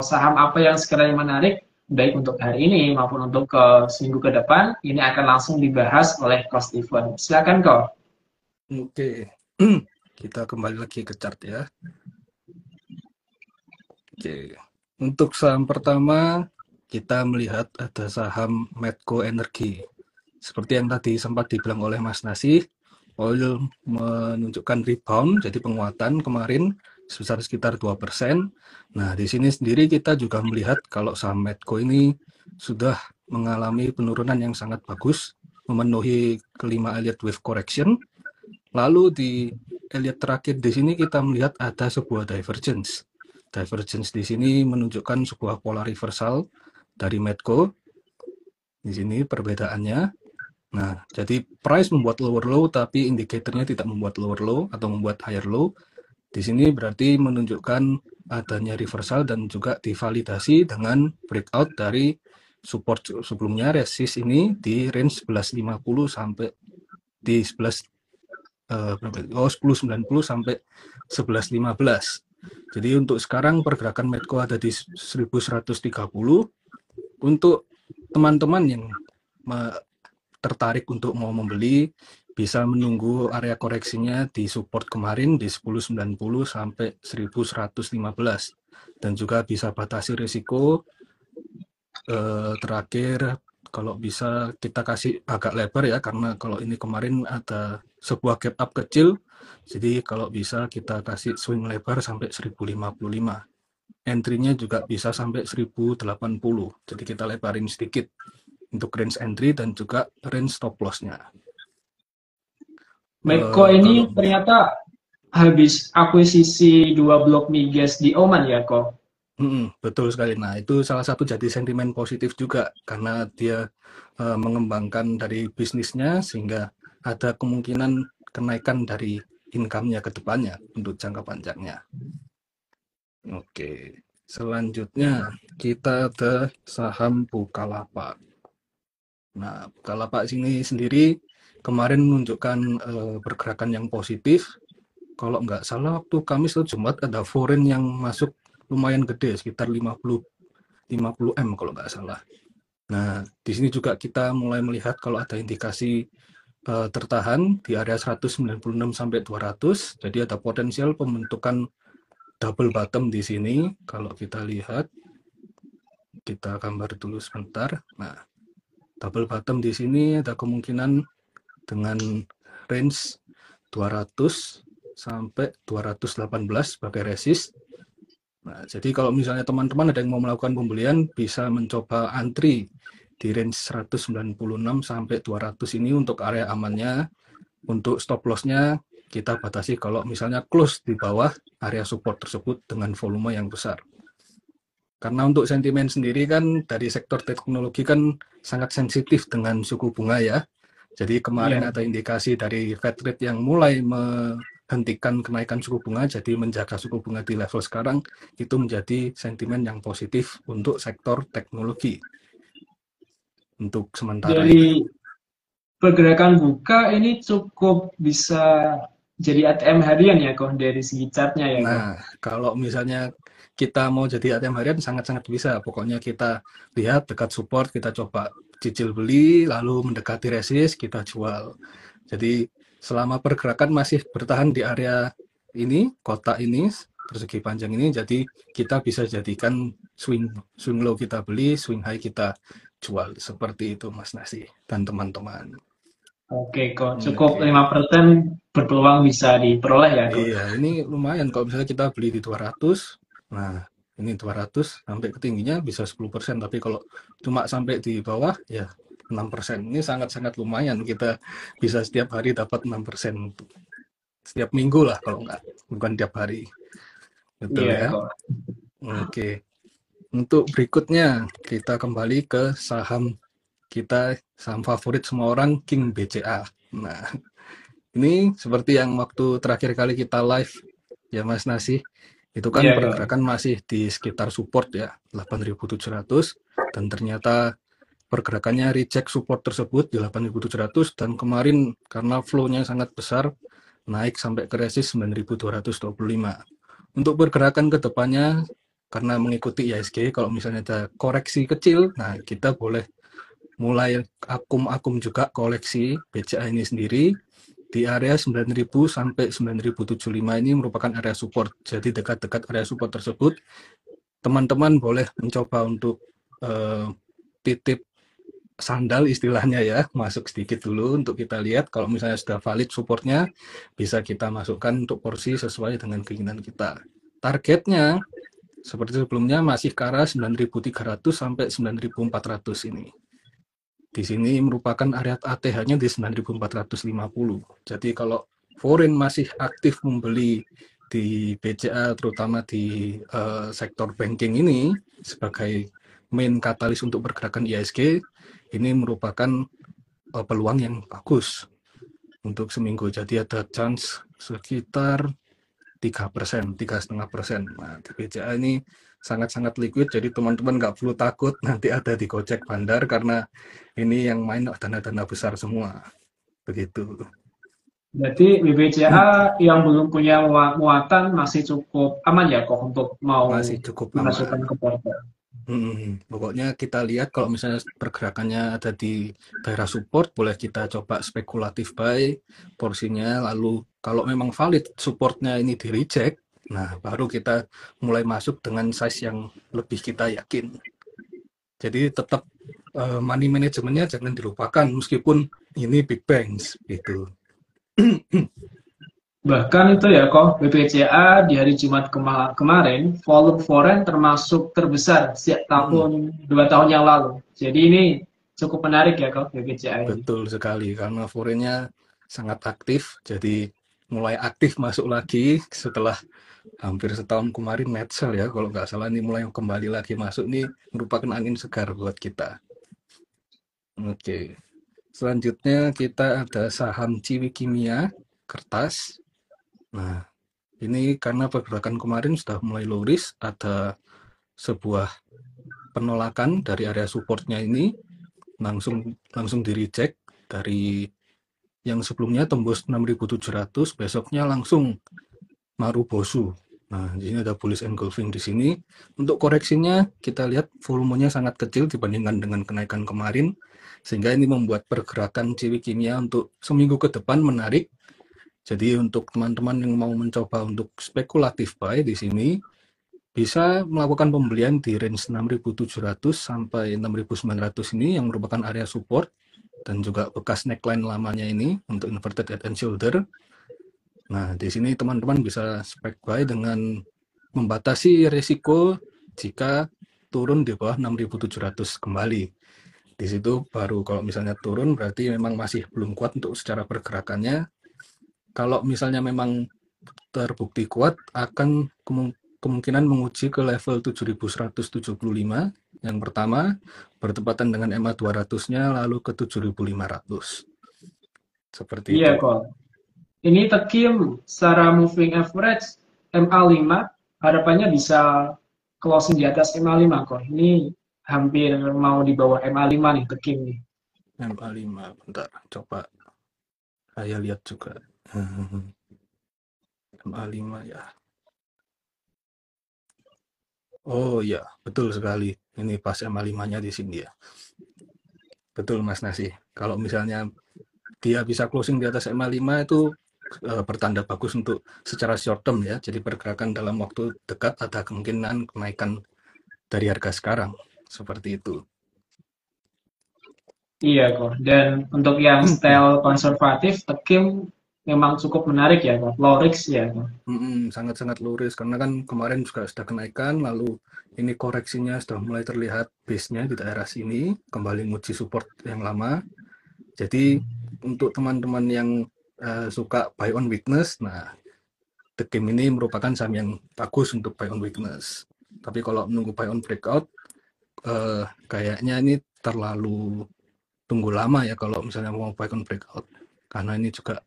saham apa yang sekiranya menarik, baik untuk hari ini maupun untuk ke seminggu ke depan, ini akan langsung dibahas oleh Coach Steven. Silakan kok. Oke, kita kembali lagi ke chart ya. Oke, untuk saham pertama kita melihat ada saham Medco Energi. Seperti yang tadi sempat dibilang oleh Mas Nasi, oil menunjukkan rebound, jadi penguatan kemarin sebesar sekitar 2%. Nah, di sini sendiri kita juga melihat kalau saham Medco ini sudah mengalami penurunan yang sangat bagus, memenuhi kelima Elliott Wave Correction. Lalu di Elliott terakhir di sini kita melihat ada sebuah divergence. Divergence di sini menunjukkan sebuah pola reversal dari Medco. Di sini perbedaannya. Nah, jadi price membuat lower low tapi indikatornya tidak membuat lower low atau membuat higher low. Di sini berarti menunjukkan adanya reversal dan juga divalidasi dengan breakout dari support sebelumnya, resist ini di range 1150 sampai di 1090 sampai 1115. Jadi untuk sekarang pergerakan Medco ada di 1130. Untuk teman-teman yang tertarik untuk mau membeli, bisa menunggu area koreksinya di support kemarin di 1090 sampai 1115, dan juga bisa batasi risiko. Terakhir, kalau bisa kita kasih agak lebar ya, karena kalau ini kemarin ada sebuah gap up kecil, jadi kalau bisa kita kasih swing lebar sampai 1055. Entry-nya juga bisa sampai 1080, jadi kita lebarin sedikit untuk range entry dan juga range stop loss-nya. Medco Kalau ini ternyata habis akuisisi 2 blok migas di Oman ya kok. betul sekali. Nah, itu salah satu jadi sentimen positif juga karena dia mengembangkan dari bisnisnya sehingga ada kemungkinan kenaikan dari income-nya ke depannya untuk jangka panjangnya. Oke, selanjutnya kita ada saham Bukalapak. Nah, Bukalapak sini sendiri kemarin menunjukkan pergerakan yang positif. Kalau nggak salah waktu Kamis atau Jumat ada foreign yang masuk lumayan gede, sekitar 50 M kalau nggak salah. Nah, di sini juga kita mulai melihat kalau ada indikasi tertahan di area 196 sampai 200. Jadi ada potensial pembentukan double bottom di sini. Kalau kita lihat, kita gambar dulu sebentar. Nah, double bottom di sini ada kemungkinan dengan range 200 sampai 218 sebagai resist. Nah, jadi kalau misalnya teman-teman ada yang mau melakukan pembelian, bisa mencoba antri di range 196 sampai 200 ini untuk area amannya. Untuk stop loss-nya kita batasi kalau misalnya close di bawah area support tersebut dengan volume yang besar. Karena untuk sentimen sendiri kan dari sektor teknologi kan sangat sensitif dengan suku bunga ya. Jadi kemarin Iya. ada indikasi dari Fed rate yang mulai menghentikan kenaikan suku bunga, jadi menjaga suku bunga di level sekarang, itu menjadi sentimen yang positif untuk sektor teknologi untuk sementara ini. Dari pergerakan buka ini cukup bisa jadi ATM harian ya kok dari segi chartnya ya kok. Nah, kalau misalnya kita mau jadi ATM harian sangat-sangat bisa. Pokoknya kita lihat dekat support, kita coba cicil beli, lalu mendekati resist, kita jual. Jadi selama pergerakan masih bertahan di area ini, kotak ini, persegi panjang ini, jadi kita bisa jadikan swing swing low kita beli, swing high kita jual. Seperti itu Mas Nasi dan teman-teman. Oke kok, cukup Oke. 5% berpeluang bisa diperoleh ya kok. Iya, ini lumayan kalau misalnya kita beli di 200. Nah, ini 200 sampai ke tingginya bisa 10%, tapi kalau cuma sampai di bawah ya 6%. Ini sangat-sangat lumayan, kita bisa setiap hari dapat 6%. Setiap minggu lah kalau enggak, bukan tiap hari. Betul Iya ya? kok. Oke. Untuk berikutnya, kita kembali ke saham kita, saham favorit semua orang, King BCA. Nah, ini seperti yang waktu terakhir kali kita live ya Mas Nasi, itu kan Iya kok. pergerakan masih di sekitar support ya, 8.700, dan ternyata pergerakannya reject support tersebut di 8.700, dan kemarin karena flow-nya sangat besar, naik sampai ke resist 9.225. Untuk pergerakan ke depannya, karena mengikuti IHSG kalau misalnya ada koreksi kecil, nah kita boleh mulai akum-akum juga koleksi BCA ini sendiri di area 9.000 sampai 9.075 ini merupakan area support. Jadi dekat-dekat area support tersebut, teman-teman boleh mencoba untuk titip sandal istilahnya ya, masuk sedikit dulu untuk kita lihat. Kalau misalnya sudah valid supportnya, bisa kita masukkan untuk porsi sesuai dengan keinginan kita. Targetnya seperti sebelumnya masih ke arah 9.300 sampai 9.400 ini. Di sini merupakan area ATH-nya di 9.450. Jadi kalau foreign masih aktif membeli di BCA, terutama di sektor banking ini sebagai main katalis untuk pergerakan IHSG, ini merupakan peluang yang bagus untuk seminggu. Jadi ada chance sekitar 3%, 3,5%. Nah, di BCA ini sangat-sangat liquid, jadi teman-teman nggak perlu takut nanti ada di Gojek Bandar, karena ini yang main dana-dana besar semua. Begitu. Berarti BBCA yang belum punya muatan masih cukup aman ya kok untuk mau Masih cukup dimasukkan aman. ke portfolio. Pokoknya kita lihat kalau misalnya pergerakannya ada di daerah support, boleh kita coba spekulatif buy porsinya, lalu kalau memang valid supportnya ini di reject, nah baru kita mulai masuk dengan size yang lebih kita yakin. Jadi tetap money manajemennya jangan dilupakan meskipun ini big banks gitu. Bahkan itu ya kok BBCA di hari Jumat kemarin volume foreign termasuk terbesar sejak Hmm, tahun 2 tahun yang lalu. Jadi ini cukup menarik ya kok BBCA ini. betul sekali karena foreignnya sangat aktif, jadi mulai aktif masuk lagi setelah hampir setahun kemarin net sell ya, kalau nggak salah ini mulai kembali lagi masuk, nih merupakan angin segar buat kita. Oke, selanjutnya kita ada saham Ciwi Kimia kertas. Nah, ini karena pergerakan kemarin sudah mulai low risk, ada sebuah penolakan dari area supportnya ini, langsung di reject dari yang sebelumnya tembus 6.700, besoknya langsung Marubozu. Nah, di sini ada bullish engulfing di sini. Untuk koreksinya kita lihat volumenya sangat kecil dibandingkan dengan kenaikan kemarin, sehingga ini membuat pergerakan Ciwi Kimia untuk seminggu ke depan menarik. Jadi untuk teman-teman yang mau mencoba untuk spekulatif buy di sini, bisa melakukan pembelian di range 6.700 sampai 6.900 ini yang merupakan area support dan juga bekas neckline lamanya ini untuk inverted head and shoulder. Nah, di sini teman-teman bisa spek buy dengan membatasi risiko jika turun di bawah 6.700 kembali. Di situ baru kalau misalnya turun berarti memang masih belum kuat untuk secara pergerakannya. Kalau misalnya memang terbukti kuat, akan kemungkinan menguji ke level 7.175 yang pertama, bertepatan dengan EMA 200-nya, lalu ke 7.500. Seperti Iya itu. kok. Ini Tekim secara moving average MA5 harapannya bisa closing di atas MA5 kok. Ini hampir mau di bawah MA5 nih Tekim nih. MA5, bentar, coba saya lihat juga. MA5 ya. Oh iya, betul sekali. Ini pas MA5-nya di sini ya. Betul Mas Nasi. Kalau misalnya dia bisa closing di atas MA5 itu pertanda bagus untuk secara short term ya. Jadi pergerakan dalam waktu dekat ada kemungkinan kenaikan dari harga sekarang. Seperti itu. Iya kok. Dan untuk yang style konservatif Tekim memang cukup menarik ya kok. Low risk ya kok. Sangat-sangat luris karena kan kemarin juga sudah kenaikan, lalu ini koreksinya sudah mulai terlihat base-nya di daerah sini, kembali menguji support yang lama. Jadi untuk teman-teman yang suka buy on weakness, nah The Game ini merupakan saham yang bagus untuk buy on weakness. Tapi kalau menunggu buy on breakout, kayaknya ini terlalu tunggu lama ya kalau misalnya mau buy on breakout. Karena ini juga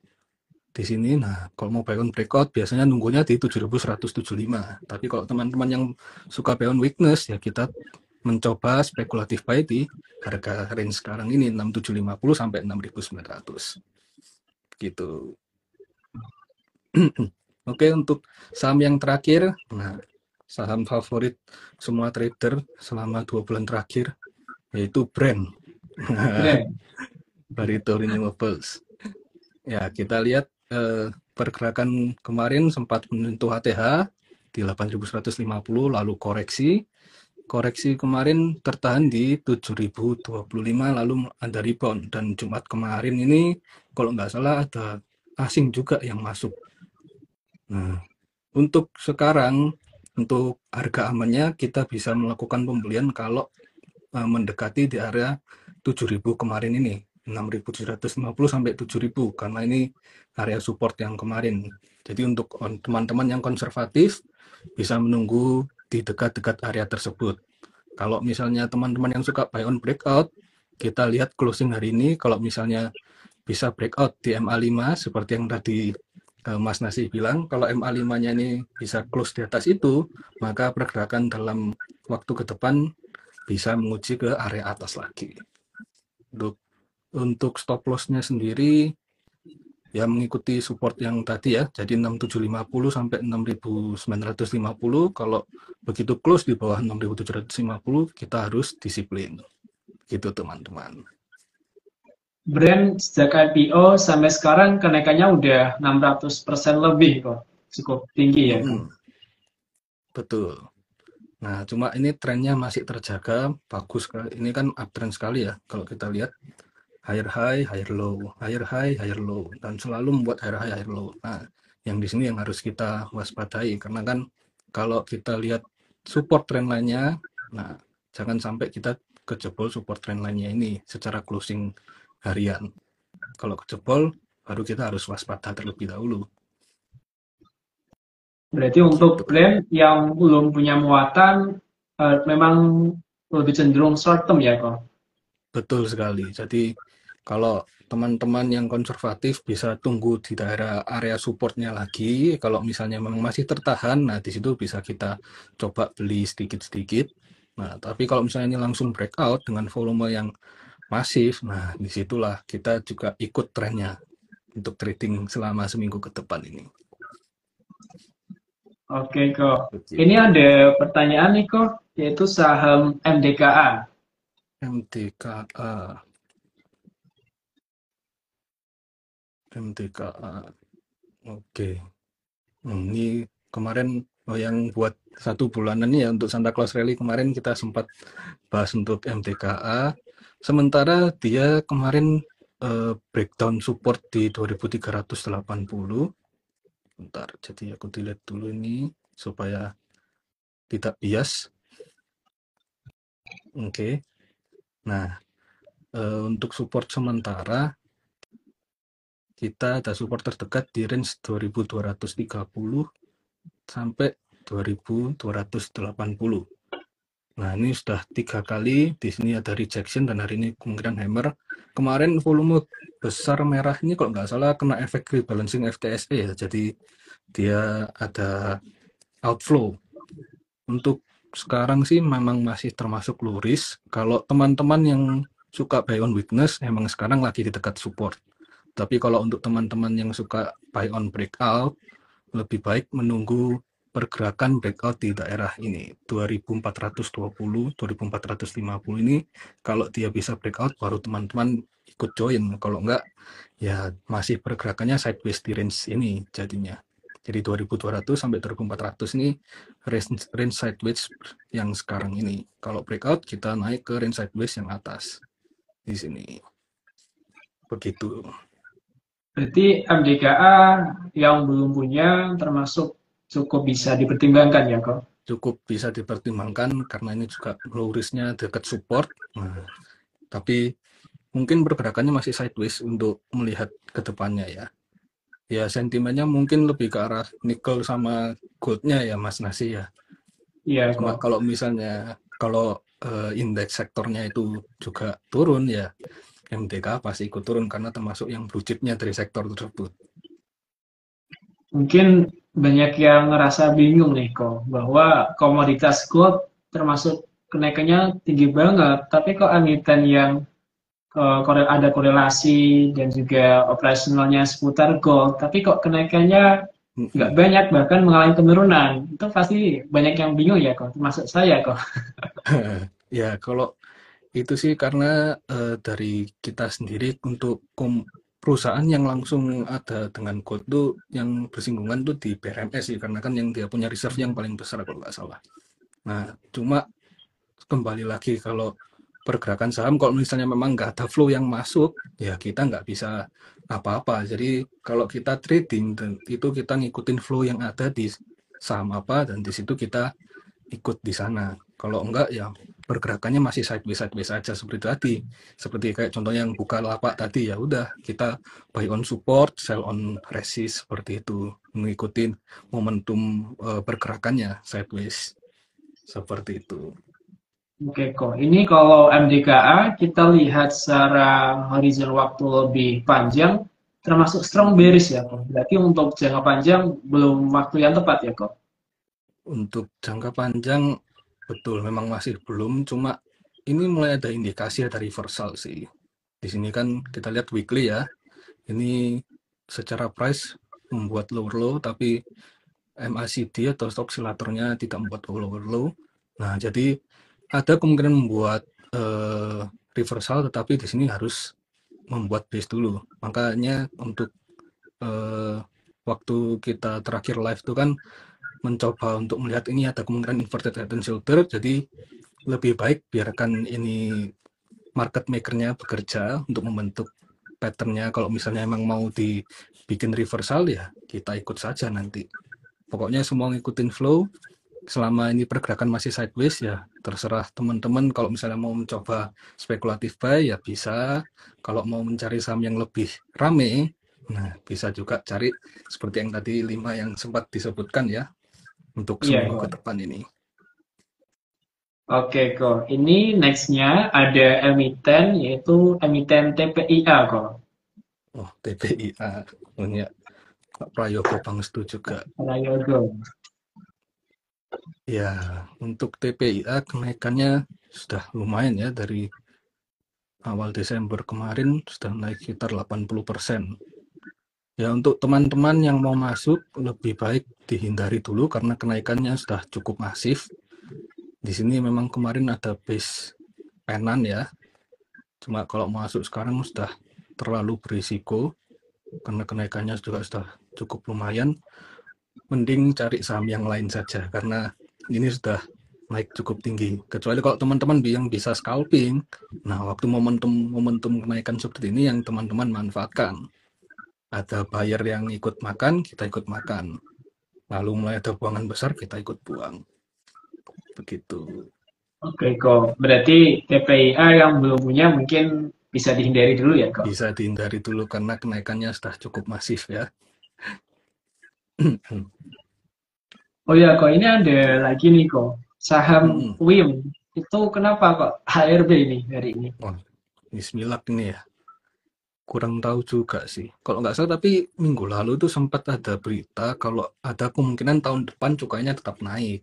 di sini, nah kalau mau buy on breakout biasanya nunggunya di 7.175. Tapi kalau teman-teman yang suka buy on weakness, ya kita mencoba spekulatif buy di harga range sekarang ini 6.750 sampai 6.900 gitu. Oke, untuk saham yang terakhir, nah saham favorit semua trader selama 2 bulan terakhir, yaitu Brent. Brand. Barito Renewables. Ya, kita lihat pergerakan kemarin sempat menyentuh HTH di 8.150, lalu koreksi. Koreksi kemarin tertahan di 7.025, lalu ada rebound. Dan Jumat kemarin ini, kalau nggak salah ada asing juga yang masuk. Nah, untuk sekarang, untuk harga amannya kita bisa melakukan pembelian kalau mendekati di area 7.000 kemarin ini, 6.750 sampai 7.000, karena ini area support yang kemarin. Jadi untuk teman-teman yang konservatif bisa menunggu di dekat-dekat area tersebut. Kalau misalnya teman-teman yang suka buy on breakout, kita lihat closing hari ini, kalau misalnya bisa breakout di MA5 seperti yang tadi Mas Nasi bilang, kalau MA5-nya ini bisa close di atas itu, maka pergerakan dalam waktu ke depan bisa menguji ke area atas lagi. Untuk stop loss-nya sendiri ya mengikuti support yang tadi ya, jadi 6.750 sampai 6.950. Kalau begitu close di bawah 6.750 kita harus disiplin. Gitu teman-teman. Brand sejak IPO sampai sekarang kenaikannya udah 600% lebih kok. Cukup tinggi ya. Betul. Nah, cuma ini trennya masih terjaga, bagus. Ini kan uptrend sekali ya, kalau kita lihat. Higher high, higher low, higher high, higher low, dan selalu membuat higher high, higher low. Nah, yang di sini yang harus kita waspadai, karena kan kalau kita lihat support trend lainnya, nah jangan sampai kita kejebol support trend lainnya ini secara closing harian. Kalau kejebol, baru kita harus waspada terlebih dahulu. Berarti untuk brand yang belum punya muatan, memang lebih cenderung short term ya kok? Betul sekali. Jadi kalau teman-teman yang konservatif bisa tunggu di daerah area supportnya lagi. Kalau misalnya memang masih tertahan, nah di situ bisa kita coba beli sedikit-sedikit. Nah, tapi kalau misalnya ini langsung breakout dengan volume yang masif, nah disitulah kita juga ikut trennya untuk trading selama seminggu ke depan ini. Oke kok. Begitu. Ini ada pertanyaan nih kok, yaitu saham MDKA. MDKA. MDKA. Oke. Ini kemarin yang buat 1 bulanan ya untuk Santa Claus Rally kemarin kita sempat bahas untuk MTKA. Sementara dia kemarin breakdown support di 2380. Bentar, jadi aku delete dulu ini supaya tidak bias. Oke. Nah, untuk support sementara kita ada support terdekat di range 2230 sampai 2280. Nah, ini sudah 3 kali, di sini ada rejection dan hari ini kemungkinan hammer. Kemarin volume besar merah ini kalau nggak salah kena efek rebalancing FTSE ya, jadi dia ada outflow. Untuk sekarang sih memang masih termasuk low risk. Kalau teman-teman yang suka buy on weakness, emang sekarang lagi di dekat support. Tapi kalau untuk teman-teman yang suka buy on breakout, lebih baik menunggu pergerakan breakout di daerah ini 2420 2450 ini. Kalau dia bisa breakout baru teman-teman ikut join, kalau enggak ya masih pergerakannya sideways di range ini jadinya. Jadi 2200 sampai 2400 ini range sideways yang sekarang ini. Kalau breakout kita naik ke range sideways yang atas di sini. Begitu. Berarti MDKA yang belum punya termasuk cukup bisa dipertimbangkan ya kok? Cukup bisa dipertimbangkan karena ini juga low risk-nya dekat support. Nah, tapi mungkin pergerakannya masih sideways untuk melihat ke depannya ya. Ya sentimennya mungkin lebih ke arah nickel sama gold-nya ya Mas Nasi ya. Iya Cuma kok. kalau misalnya indeks sektornya itu juga turun ya MDK pasti ikut turun karena termasuk yang blue chip-nya dari sektor tersebut. Mungkin banyak yang ngerasa bingung nih kok, bahwa komoditas gold termasuk kenaikannya tinggi banget, tapi kok emiten yang ada korelasi dan juga operasionalnya seputar gold, tapi kok kenaikannya nggak Mm-mm. banyak, bahkan mengalami penurunan. Itu pasti banyak yang bingung ya kok, termasuk saya kok. Ya, kalau itu sih karena dari kita sendiri untuk perusahaan yang langsung ada dengan code tuh yang bersinggungan tuh di BRMS sih, karena kan yang dia punya reserve yang paling besar kalau nggak salah. Nah, cuma kembali lagi kalau pergerakan saham, kalau misalnya memang nggak ada flow yang masuk, ya kita nggak bisa apa-apa. Jadi kalau kita trading, itu kita ngikutin flow yang ada di saham apa, dan di situ kita ikut di sana. Kalau enggak ya pergerakannya masih sideways aja seperti tadi. Seperti kayak contohnya yang buka lapak tadi, ya udah kita buy on support, sell on resist seperti itu, mengikuti momentum pergerakannya sideways seperti itu. Oke kok, ini kalau MDKA kita lihat secara horizon waktu lebih panjang, termasuk strong bearish ya kok. Berarti untuk jangka panjang belum waktu yang tepat ya kok. Untuk jangka panjang betul memang masih belum, cuma ini mulai ada indikasi ada reversal sih. Di sini kan kita lihat weekly ya. Ini secara price membuat lower low, tapi MACD atau stok oscillatornya tidak membuat lower low. Nah, jadi ada kemungkinan membuat reversal, tetapi di sini harus membuat base dulu. Makanya untuk eh, waktu kita terakhir live itu kan mencoba untuk melihat ini ada kemungkinan inverted head and shoulder, jadi lebih baik biarkan ini market makernya bekerja untuk membentuk patternnya. Kalau misalnya emang mau dibikin reversal ya kita ikut saja nanti. Pokoknya semua ngikutin flow. Selama ini pergerakan masih sideways ya terserah teman-teman. Kalau misalnya mau mencoba spekulatif buy ya bisa. Kalau mau mencari saham yang lebih rame, nah bisa juga cari seperti yang tadi 5 yang sempat disebutkan ya untuk Iya seminggu ke kok. depan ini. Oke kok, ini nextnya ada emiten yaitu emiten TPIA kok. Oh, TPIA punya Pak Prayogo Pangestu juga. Prayogo. Ya, untuk TPIA kenaikannya sudah lumayan ya, dari awal Desember kemarin sudah naik sekitar 80%. Ya, untuk teman-teman yang mau masuk lebih baik dihindari dulu karena kenaikannya sudah cukup masif. Di sini memang kemarin ada base penan ya. Cuma kalau masuk sekarang sudah terlalu berisiko karena kenaikannya juga sudah cukup lumayan. Mending cari saham yang lain saja karena ini sudah naik cukup tinggi. Kecuali kalau teman-teman yang bisa scalping, nah waktu momentum kenaikan seperti ini yang teman-teman manfaatkan. Ada buyer yang ikut makan, kita ikut makan. Lalu mulai ada buangan besar, kita ikut buang. Begitu. Oke kok, berarti TPIA yang belum punya mungkin bisa dihindari dulu ya kok. Bisa dihindari dulu karena kenaikannya sudah cukup masif ya. Oh ya kok, ini ada lagi nih kok, saham WIM. Itu kenapa kok HRB ini hari ini? Wah, bismillah ini ya. Kurang tahu juga sih. Kalau nggak salah, tapi minggu lalu itu sempat ada berita kalau ada kemungkinan tahun depan cukainya tetap naik.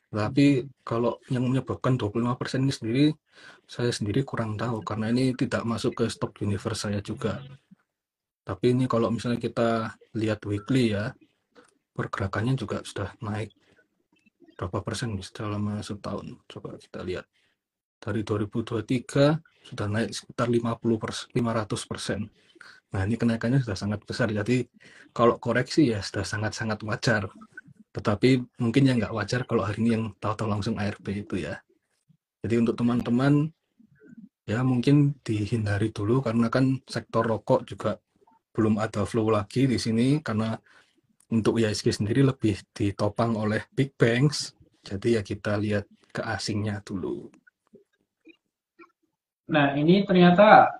Tapi kalau yang menyebabkan 25% ini sendiri, saya sendiri kurang tahu karena ini tidak masuk ke stock universe saya juga. Tapi ini kalau misalnya kita lihat weekly ya, pergerakannya juga sudah naik berapa persen selama setahun. Coba kita lihat. Dari 2023 sudah naik sekitar 50%, 500%. Nah, ini kenaikannya sudah sangat besar. Jadi kalau koreksi ya sudah sangat-sangat wajar. Tetapi mungkin yang nggak wajar kalau hari ini yang tahu-tahu langsung ARB itu ya. Jadi untuk teman-teman ya mungkin dihindari dulu karena kan sektor rokok juga belum ada flow lagi di sini karena untuk IHSG sendiri lebih ditopang oleh big banks. Jadi ya kita lihat ke asingnya dulu. Nah, ini ternyata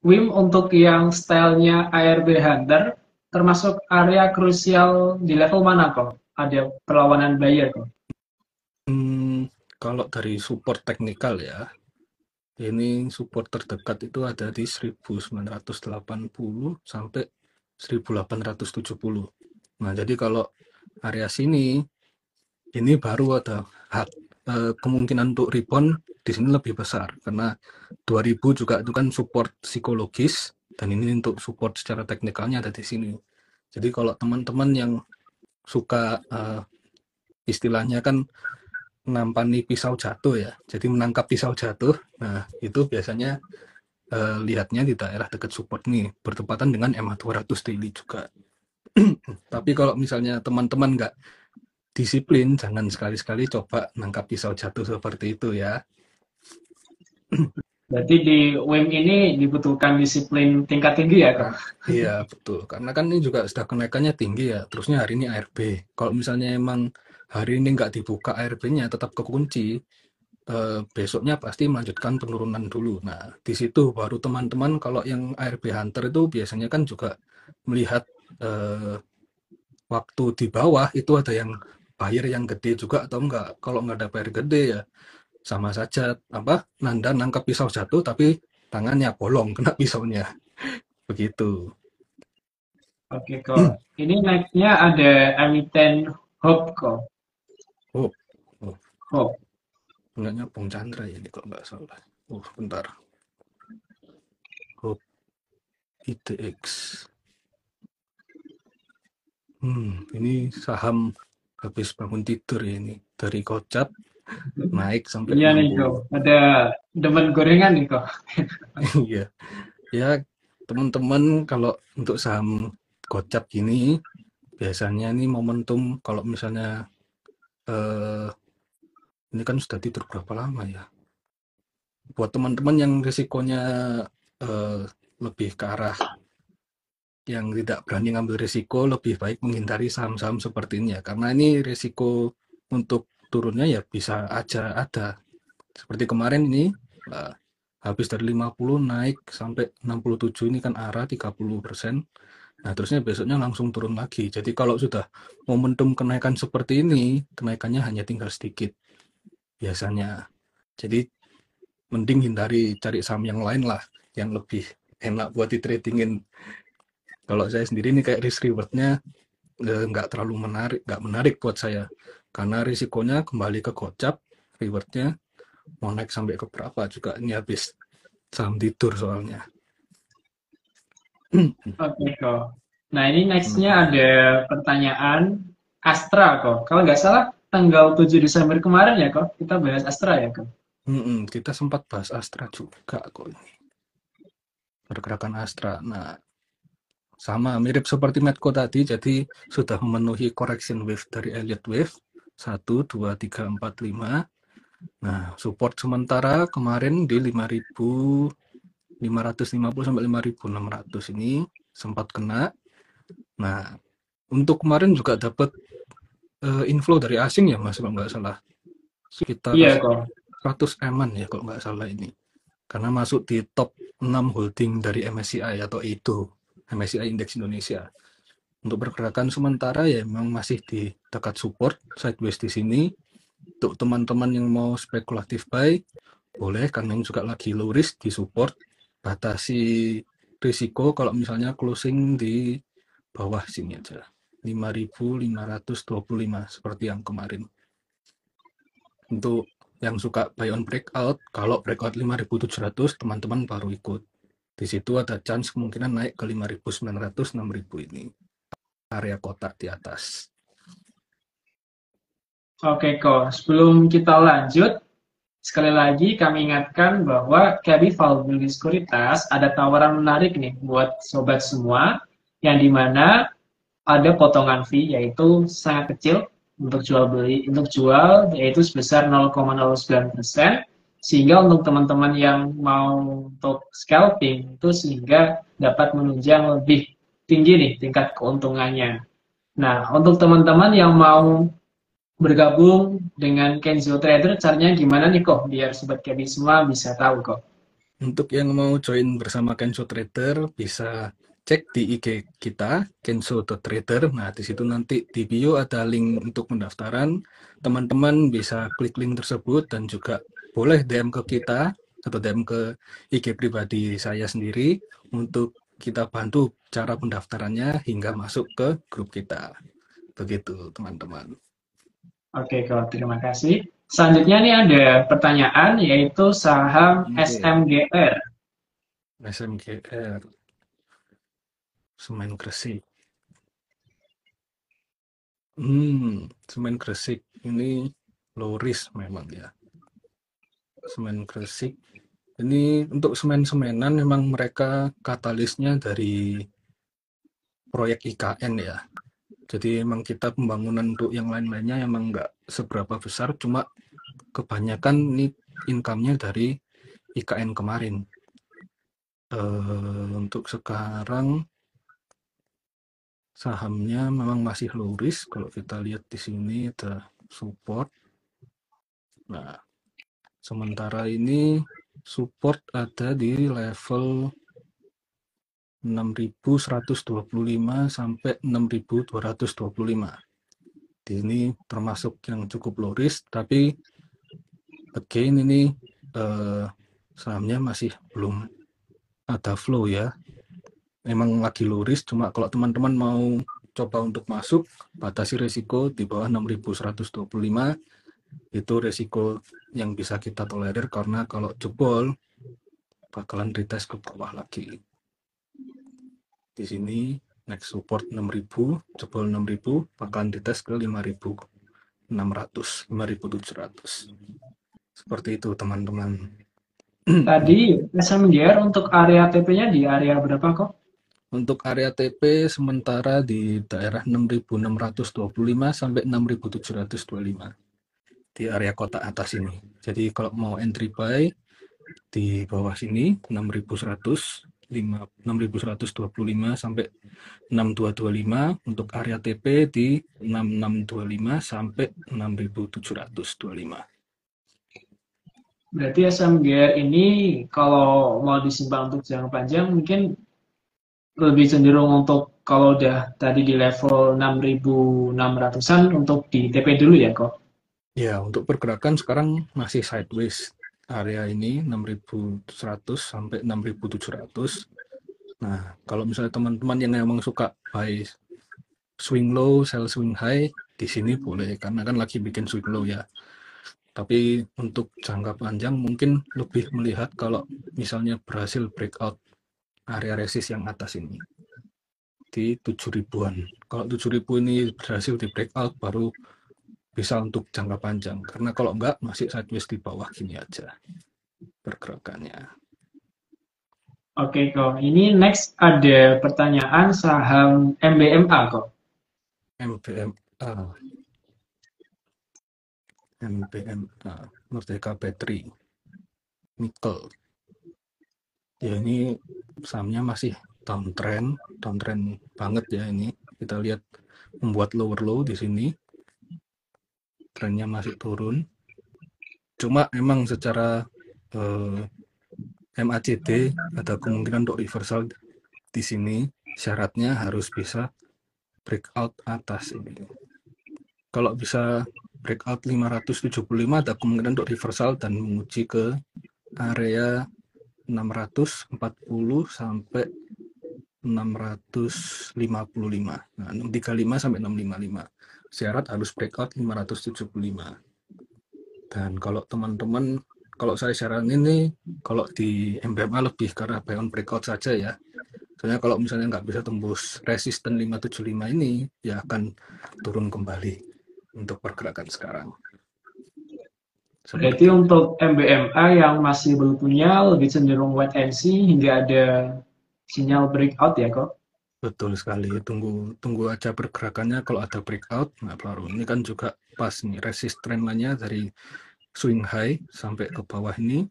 WIM untuk yang stylenya ARB Hunter termasuk area krusial di level mana kok? Ada perlawanan buyer kok? Kalau dari support teknikal ya, ini support terdekat itu ada di 1980 sampai 1870. Nah, jadi kalau area sini ini baru ada kemungkinan untuk rebound di sini lebih besar karena 2000 juga itu kan support psikologis dan ini untuk support secara teknikalnya ada di sini. Jadi kalau teman-teman yang suka istilahnya kan nampani pisau jatuh ya. Jadi menangkap pisau jatuh. Nah, itu biasanya lihatnya di daerah dekat support nih, bertepatan dengan EMA 200 daily juga. Tapi kalau misalnya teman-teman nggak disiplin, jangan sekali-sekali coba nangkap pisau jatuh seperti itu ya. Berarti di WIM ini dibutuhkan disiplin tingkat tinggi ya, kok? Iya, betul. Karena kan ini juga sudah kenaikannya tinggi ya. Terusnya hari ini ARB. Kalau misalnya emang hari ini nggak dibuka ARB-nya, tetap kekunci, besoknya pasti melanjutkan penurunan dulu. Nah, di situ baru teman-teman kalau yang ARB Hunter itu biasanya kan juga melihat eh, waktu di bawah itu ada yang buyer yang gede juga atau enggak. Kalau nggak ada buyer gede ya sama saja apa nanda nangkap pisau jatuh tapi tangannya bolong kena pisaunya begitu. Oke, kok. Ini naiknya ada emiten Hope, kok. Oh, oh, Hope. punyanya Bung Chandra ya ini kalau nggak salah. Oh, bentar. Oh, ITX. Ini saham habis bangun tidur ya ini. Dari kocap naik sampai Iya nih, kok. 60. Ada demen gorengan nih, kok. Iya. Ya, teman-teman kalau untuk saham gocap gini biasanya ini momentum kalau misalnya eh, ini kan sudah tidur berapa lama ya? Buat teman-teman yang risikonya eh, lebih ke arah yang tidak berani ngambil risiko, lebih baik menghindari saham-saham seperti ini ya. Karena ini risiko untuk turunnya ya bisa aja ada. Seperti kemarin ini eh, habis dari 50 naik sampai 67 ini kan arah 30%. Nah, terusnya besoknya langsung turun lagi. Jadi kalau sudah momentum kenaikan seperti ini, kenaikannya hanya tinggal sedikit biasanya. Jadi mending hindari cari saham yang lain lah, yang lebih enak buat di tradingin. Kalau saya sendiri ini kayak risk rewardnya nggak terlalu menarik, nggak menarik buat saya. Karena risikonya kembali ke gocap, rewardnya mau naik sampai ke berapa juga ini habis saham tidur soalnya. Oke, kok. Nah, ini nextnya Nah, ada pertanyaan Astra, kok. Kalau nggak salah, tanggal 7 Desember kemarin ya, kok. Kita bahas Astra ya, kok. kita sempat bahas Astra juga kok ini. Pergerakan Astra. Nah, sama mirip seperti Medco tadi, jadi sudah memenuhi correction wave dari Elliott Wave 1, 2, 3, 4, 5. Nah, support sementara kemarin di 5.550 sampai 5.600 ini sempat kena. Nah, untuk kemarin juga dapat inflow dari asing ya Mas kalau nggak salah. Sekitar Iya, kok. 100 eman ya kalau nggak salah ini. Karena masuk di top 6 holding dari MSCI atau itu, MSCI Index Indonesia. Untuk pergerakan sementara ya memang masih di dekat support sideways di sini. Untuk teman-teman yang mau spekulatif buy boleh karena ini juga lagi low risk di support. Batasi risiko kalau misalnya closing di bawah sini aja. 5.525 seperti yang kemarin. Untuk yang suka buy on breakout, kalau breakout 5.700 teman-teman baru ikut. Di situ ada chance kemungkinan naik ke 5.900 6.000 ini. Area kotak di atas. Oke, kok. Sebelum kita lanjut, sekali lagi kami ingatkan bahwa Cabby Value Sekuritas ada tawaran menarik nih buat sobat semua, yang dimana ada potongan fee yaitu sangat kecil untuk jual beli untuk jual yaitu sebesar 0,09%, sehingga untuk teman-teman yang mau untuk scalping itu sehingga dapat menunjang lebih tinggi nih tingkat keuntungannya. Nah, untuk teman-teman yang mau bergabung dengan Kenzo Trader, caranya gimana nih, kok biar sobat Cabby semua bisa tahu, kok? Untuk yang mau join bersama Kenzo Trader bisa cek di IG kita kenzo.trader. Nah, di situ nanti di bio ada link untuk pendaftaran. Teman-teman bisa klik link tersebut dan juga boleh DM ke kita atau DM ke IG pribadi saya sendiri untuk kita bantu cara pendaftarannya hingga masuk ke grup kita. Begitu, teman-teman. Oke, kok, terima kasih. Selanjutnya nih ada pertanyaan yaitu saham Oke, SMGR. SMGR, Semen Gresik. Semen Gresik ini low risk memang ya. Semen Gresik ini untuk semen-semenan memang mereka katalisnya dari proyek IKN ya. Jadi emang kita pembangunan untuk yang lain-lainnya emang nggak seberapa besar, cuma kebanyakan ini income-nya dari IKN kemarin. Untuk sekarang sahamnya memang masih low risk. Kalau kita lihat di sini ada support. Nah, sementara ini support ada di level 6.125 sampai 6.225. Ini termasuk yang cukup low risk, tapi again ini sahamnya masih belum ada flow ya. Memang lagi low risk, cuma kalau teman-teman mau coba untuk masuk, batasi risiko di bawah 6.125, itu risiko yang bisa kita tolerir, karena kalau jebol bakalan retest ke bawah lagi. Di sini next support 6.000, jebol 6.000 bakalan retest ke 5.600, 5.700. Seperti itu teman-teman. Tadi SMGR untuk area TP-nya di area berapa kok? Untuk area TP sementara di daerah 6.625 sampai 6.725 di area kotak atas ini. Jadi kalau mau entry buy di bawah sini 6.125 sampai 6.225, untuk area TP di 6.625 sampai 6.725. Berarti SMGR ini kalau mau disimpan untuk jangka panjang mungkin lebih cenderung untuk kalau udah tadi di level 6.600-an untuk di TP dulu ya kok. Ya, untuk pergerakan sekarang masih sideways. Area ini 6.100 sampai 6.700. Nah, kalau misalnya teman-teman yang memang suka buy swing low, sell swing high, di sini boleh, karena kan lagi bikin swing low ya. Tapi untuk jangka panjang mungkin lebih melihat kalau misalnya berhasil breakout area resist yang atas ini di 7.000-an. Kalau 7.000 ini berhasil di breakout, baru bisa untuk jangka panjang. Karena kalau enggak, masih sideways di bawah gini aja pergerakannya. Oke kok. Ini next ada pertanyaan saham MBMA kok. MBMA, MBMA, Merdeka Battery, Nikel. Ya ini sahamnya masih downtrend banget ya ini. Kita lihat membuat lower low di sini. Trennya masih turun. Cuma memang secara MACD ada kemungkinan untuk reversal di sini. Syaratnya harus bisa breakout atas ini. Kalau bisa breakout 575, ada kemungkinan untuk reversal dan menguji ke area 640 sampai 655. Nah, 635 sampai 655. Syarat harus breakout 575. Dan kalau teman-teman, kalau saya saranin nih, kalau di MBMA lebih karena buy on breakout saja ya. Soalnya kalau misalnya nggak bisa tembus resisten 575 ini, ya akan turun kembali untuk pergerakan sekarang. Berarti Seperti itu. untuk MBMA yang masih belum punya lebih cenderung wait and see hingga ada sinyal breakout ya kok. Betul sekali. Tunggu aja pergerakannya, kalau ada breakout, nah baru. Ini kan juga pas nih resist trend line-nya dari swing high sampai ke bawah ini.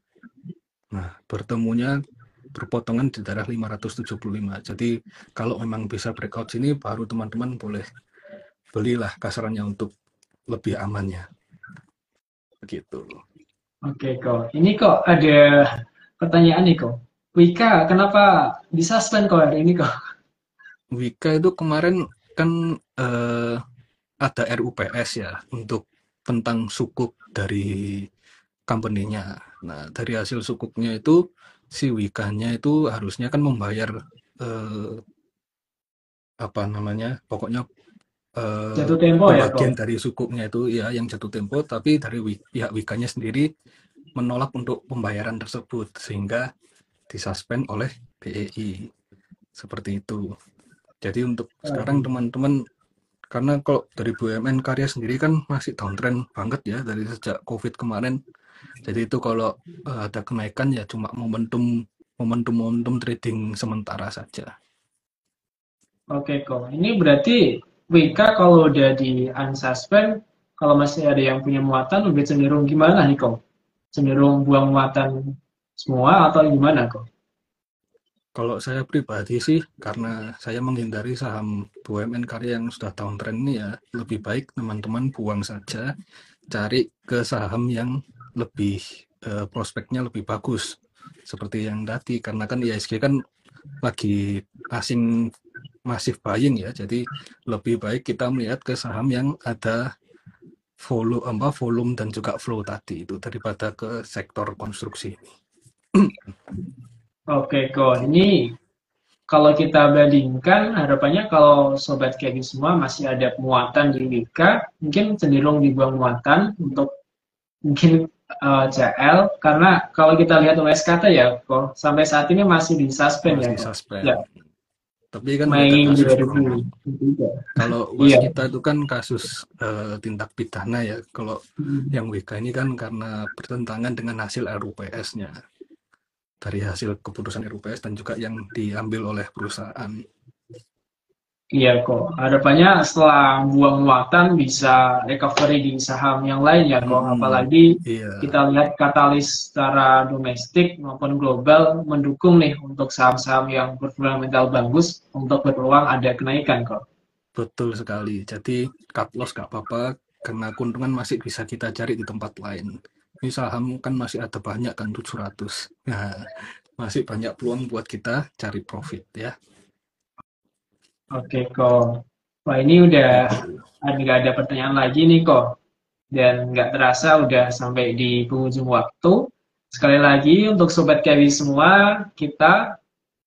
Nah, bertemunya berpotongan di daerah 575. Jadi kalau memang bisa breakout sini, baru teman-teman boleh belilah kasarannya untuk lebih amannya. Begitu. Oke kok. Ini kok ada pertanyaan nih kok. Wika, kenapa disuspend kok hari ini kok? Wika itu kemarin kan ada RUPS ya untuk tentang sukuk dari company-nya. Nah, dari hasil sukuknya itu si Wika-nya itu harusnya kan membayar eh, apa namanya? Pokoknya Jatuh tempo ya kok. pembagian dari sukuknya itu ya yang jatuh tempo, tapi dari pihak Wika-nya sendiri menolak untuk pembayaran tersebut sehingga disuspend oleh BEI. Seperti itu. Jadi untuk sekarang teman-teman Karena kalau dari BUMN Karya sendiri kan masih downtrend banget ya dari sejak COVID kemarin. Jadi itu kalau ada kenaikan ya cuma momentum trading sementara saja. Oke kok. Ini berarti WK kalau udah di unsuspend, kalau masih ada yang punya muatan lebih cenderung gimana nih kok? Cenderung buang muatan semua atau gimana kok? Kalau saya pribadi sih, karena saya menghindari saham BUMN Karya yang sudah downtrend ini ya, lebih baik teman-teman buang saja, cari ke saham yang lebih prospeknya lebih bagus. Seperti yang tadi, karena kan IHSG kan lagi asing masif buying ya, jadi lebih baik kita melihat ke saham yang ada volume dan juga flow tadi itu daripada ke sektor konstruksi. Oke kok. Ini kalau kita bandingkan, harapannya kalau sobat kayak semua masih ada muatan di WK, mungkin cenderung dibuang muatan untuk mungkin CL, karena kalau kita lihat USKT ya, kok sampai saat ini masih di suspend ya Masih kok. suspend. Ya, Tapi kan beda Mei kasus, Bro. 2023. Kalau Iya. waskita itu kan kasus tindak pidana ya. Kalau yang WK ini kan karena bertentangan dengan hasil RUPS-nya. Dari hasil keputusan RUPS dan juga yang diambil oleh perusahaan. Iya kok. Harapannya setelah buang muatan bisa recovery di saham yang lain ya kok. Apalagi Iya, kita lihat katalis secara domestik maupun global mendukung nih untuk saham-saham yang berfundamental bagus untuk berpeluang ada kenaikan kok. betul sekali. Jadi cut loss gak apa-apa, karena keuntungan masih bisa kita cari di tempat lain. Ini saham kan masih ada banyak kan 700. Nah, masih banyak peluang buat kita cari profit ya. Oke kok. Wah ini udah Itu. nggak ada pertanyaan lagi nih kok. Dan nggak terasa udah sampai di penghujung waktu. Sekali lagi untuk Sobat Kawi semua, kita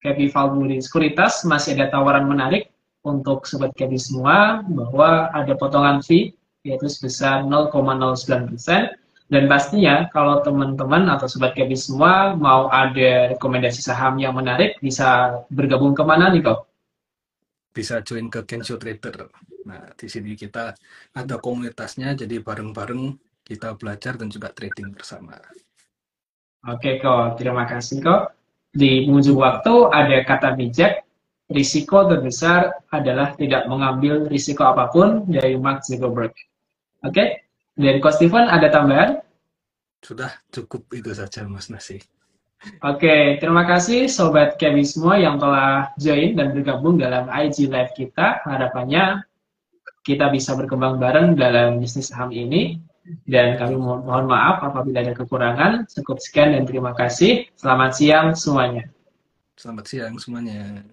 Kavi Valburi Sekuritas masih ada tawaran menarik untuk Sobat Kavi semua bahwa ada potongan fee yaitu sebesar 0,09%. Dan pastinya kalau teman-teman atau Sobat Kavi semua mau ada rekomendasi saham yang menarik bisa bergabung kemana nih kok? Bisa join ke Kensho Trader. Nah, di sini kita ada komunitasnya, jadi bareng-bareng kita belajar dan juga trading bersama. Oke kok, terima kasih kok. Di penghujung waktu ada kata bijak, risiko terbesar adalah tidak mengambil risiko apapun dari Mark Zuckerberg. Oke, dan Coach Steven ada tambahan? Sudah cukup itu saja, Mas Nasi. Oke, terima kasih Sobat Kevi semua yang telah join dan bergabung dalam IG Live kita. Harapannya kita bisa berkembang bareng dalam bisnis saham ini. Dan kami mohon maaf apabila ada kekurangan. Cukup sekian dan terima kasih. Selamat siang semuanya. Selamat siang semuanya.